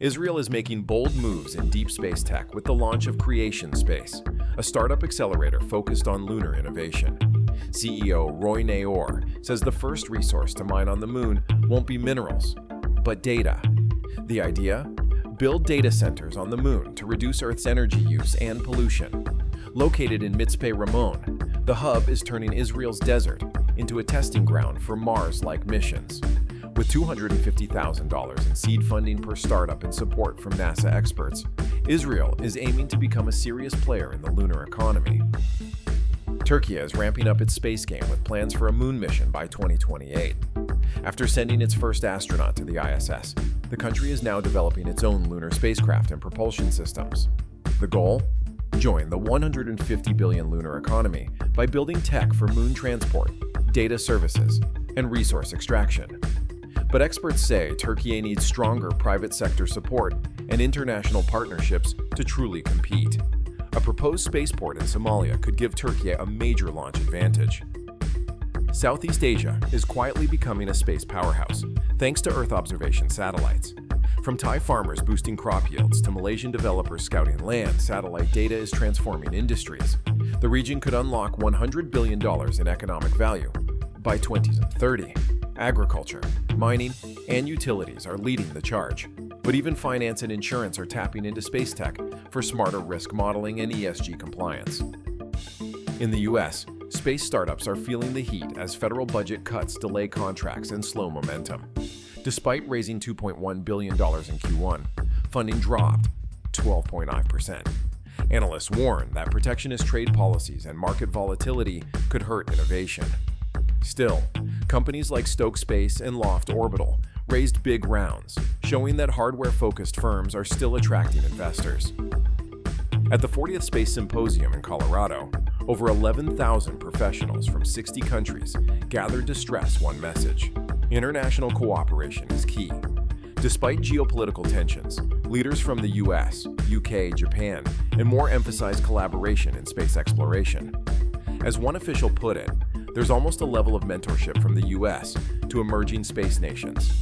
Israel is making bold moves in deep space tech with the launch of Creation Space, a startup accelerator focused on lunar innovation. CEO Roy Naor says the first resource to mine on the moon won't be minerals, but data. The idea? Build data centers on the moon to reduce Earth's energy use and pollution. Located in Mitzpe Ramon, the hub is turning Israel's desert into a testing ground for Mars-like missions. With $250,000 in seed funding per startup and support from NASA experts, Israel is aiming to become a serious player in the lunar economy. Türkiye is ramping up its space game with plans for a moon mission by 2028. After sending its first astronaut to the ISS, the country is now developing its own lunar spacecraft and propulsion systems. The goal? Join the $150 billion lunar economy by building tech for moon transport, data services, and resource extraction. But experts say Türkiye needs stronger private sector support and international partnerships to truly compete. A proposed spaceport in Somalia could give Türkiye a major launch advantage. Southeast Asia is quietly becoming a space powerhouse, thanks to Earth observation satellites. From Thai farmers boosting crop yields to Malaysian developers scouting land, satellite data is transforming industries. The region could unlock $100 billion in economic value by 2030. Agriculture, mining, and utilities are leading the charge. But even finance and insurance are tapping into space tech for smarter risk modeling and ESG compliance. In the US, space startups are feeling the heat as federal budget cuts delay contracts and slow momentum. Despite raising $2.1 billion in Q1, funding dropped 12.9%. Analysts warn that protectionist trade policies and market volatility could hurt innovation. Still, companies like Stoke Space and Loft Orbital raised big rounds, showing that hardware-focused firms are still attracting investors. At the 40th Space Symposium in Colorado, over 11,000 professionals from 60 countries gathered to stress one message: international cooperation is key. Despite geopolitical tensions, leaders from the US, UK, Japan, and more emphasized collaboration in space exploration. As one official put it, there's almost a level of mentorship from the US to emerging space nations.